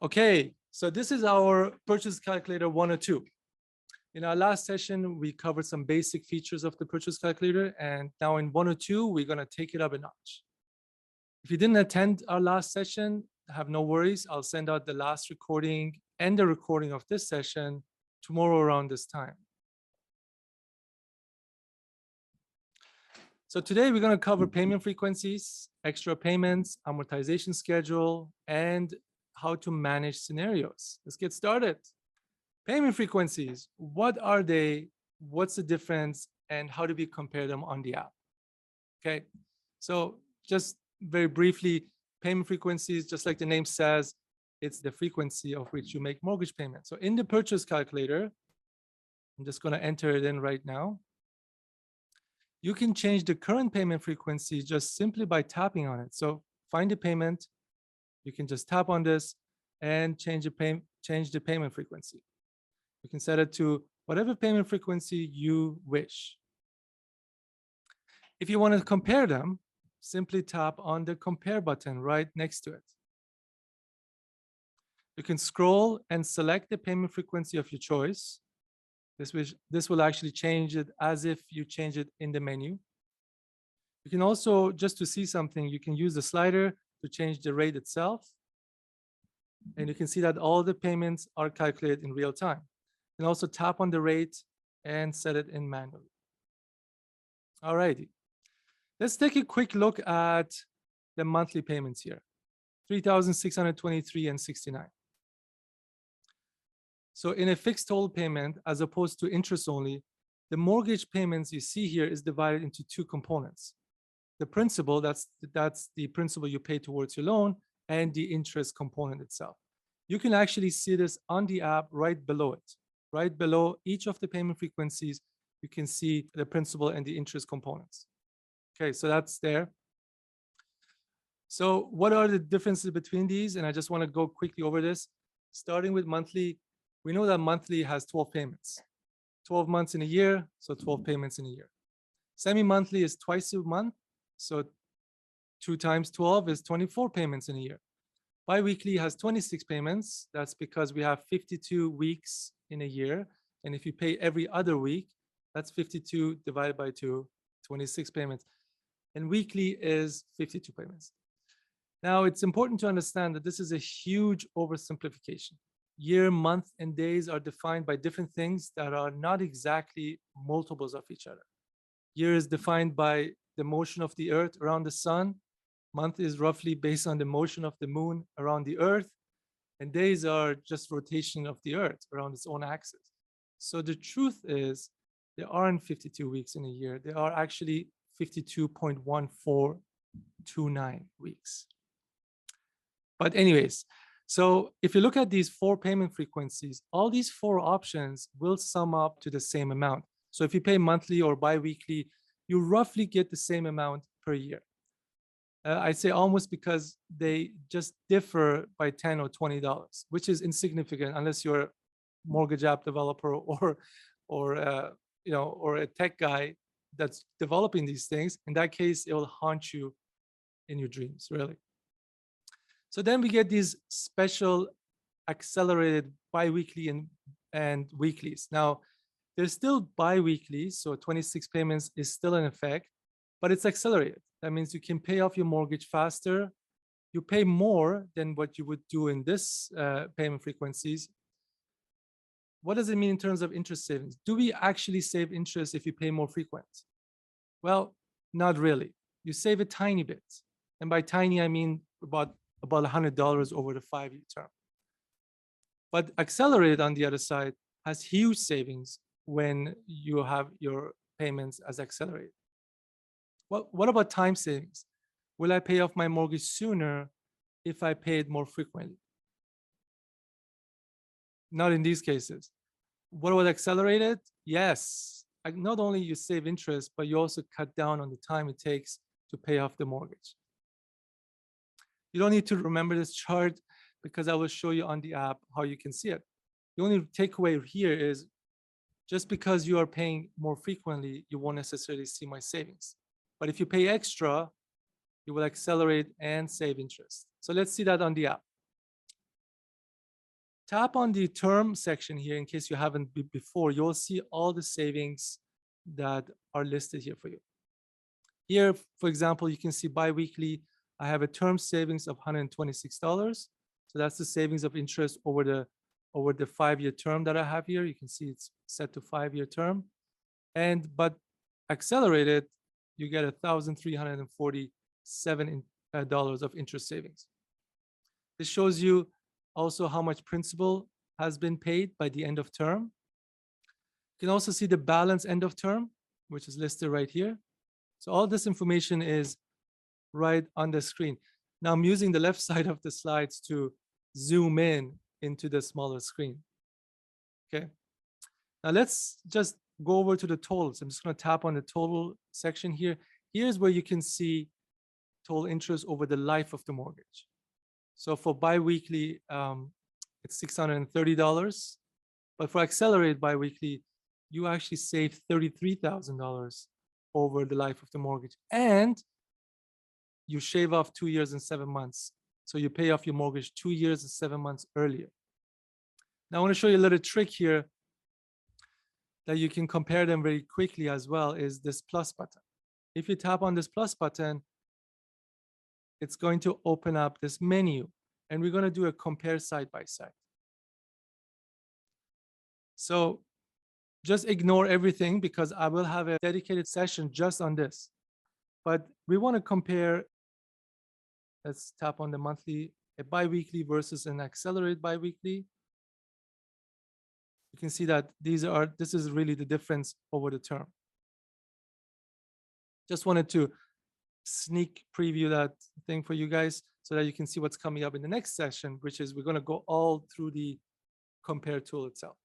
Okay, so this is our purchase calculator 102. In our last session, we covered some basic features of the purchase calculator, and now in 102, we're going to take it up a notch. If you didn't attend our last session, have no worries. I'll send out the last recording and the recording of this session tomorrow around this time. So today we're going to cover payment frequencies, extra payments, amortization schedule, and how to manage scenarios. Let's get started. Payment frequencies, what are they? What's the difference? And how do we compare them on the app? Okay, so just very briefly, payment frequencies, just like the name says, it's the frequency of which you make mortgage payments. So in the purchase calculator, I'm just going to enter it in right now. You can change the current payment frequency just simply by tapping on it. So find the payment, you can just tap on this and change the payment frequency. You can set it to whatever payment frequency you wish. If you want to compare them, simply tap on the compare button right next to it. You can scroll and select the payment frequency of your choice. This will actually change it as if you change it in the menu. You can also, just to see something, you can use the slider to change the rate itself. And you can see that all the payments are calculated in real time. You can also tap on the rate and set it in manually. All righty. Let's take a quick look at the monthly payments here, $3,623 and 69. So in a fixed total payment, as opposed to interest only, the mortgage payments you see here is divided into two components. The principal, that's the principal you pay towards your loan, and the interest component itself. You can actually see this on the app right below it. Right below each of the payment frequencies, you can see the principal and the interest components. Okay, so that's there. So what are the differences between these? And I just want to go quickly over this. Starting with monthly, we know that monthly has 12 payments. 12 months in a year, so 12 payments in a year. Semi-monthly is twice a month, so 2 times 12 is 24 payments in a year. Bi-weekly has 26 payments. That's because we have 52 weeks in a year. And if you pay every other week, that's 52 divided by 2, 26 payments. And weekly is 52 payments. Now, it's important to understand that this is a huge oversimplification. Year, month, and days are defined by different things that are not exactly multiples of each other. Year is defined by the motion of the earth around the sun. Month is roughly based on the motion of the moon around the earth. And days are just rotation of the earth around its own axis. So the truth is, there aren't 52 weeks in a year. There are actually 52.1429 weeks. But anyways, so if you look at these 4 payment frequencies, all these 4 options will sum up to the same amount. So if you pay monthly or bi-weekly, you roughly get the same amount per year. I say almost because they just differ by $10 or $20, which is insignificant unless you're a mortgage app developer or a tech guy that's developing these things. In that case, it will haunt you in your dreams, really. So then we get these special accelerated bi-weekly and weeklies. Now, there's still bi-weekly, so 26 payments is still in effect, but it's accelerated. That means you can pay off your mortgage faster. You pay more than what you would do in this payment frequencies. What does it mean in terms of interest savings? Do we actually save interest if you pay more frequent? Well, not really. You save a tiny bit. And by tiny, I mean about $100 over the 5-year term. But accelerated, on the other side, has huge savings when you have your payments as accelerated. Well, what about time savings? Will I pay off my mortgage sooner if I pay it more frequently? Not in these cases. What about accelerated? Yes. Not only you save interest, but you also cut down on the time it takes to pay off the mortgage. You don't need to remember this chart because I will show you on the app how you can see it. The only takeaway here is just because you are paying more frequently, you won't necessarily see my savings. But if you pay extra, you will accelerate and save interest. So let's see that on the app. tap on the term section here in case you haven't before. You'll see all the savings that are listed here for you. Here, for example, you can see biweekly, I have a term savings of $126. So that's the savings of interest over the 5-year term that I have here. You can see it's set to 5-year term. But accelerated, you get $1,347 of interest savings. This shows you also how much principal has been paid by the end of term. You can also see the balance end of term, which is listed right here. So all this information is right on the screen. Now I'm using the left side of the slides to zoom in into the smaller screen. Okay. Now let's just go over to the totals. I'm just going to tap on the total section here. Here's where you can see total interest over the life of the mortgage. So for biweekly, it's $630. But for accelerated biweekly, you actually save $33,000 over the life of the mortgage. And you shave off 2 years and 7 months. So you pay off your mortgage 2 years and 7 months earlier. Now I want to show you a little trick here that you can compare them very quickly as well, is this plus button. If you tap on this plus button, it's going to open up this menu, and we're going to do a compare side by side. So just ignore everything because I will have a dedicated session just on this. But we want to compare. Let's tap on the monthly, a biweekly versus an accelerated biweekly. You can see that this is really the difference over the term. Just wanted to sneak preview that thing for you guys so that you can see what's coming up in the next session, which is we're going to go all through the compare tool itself.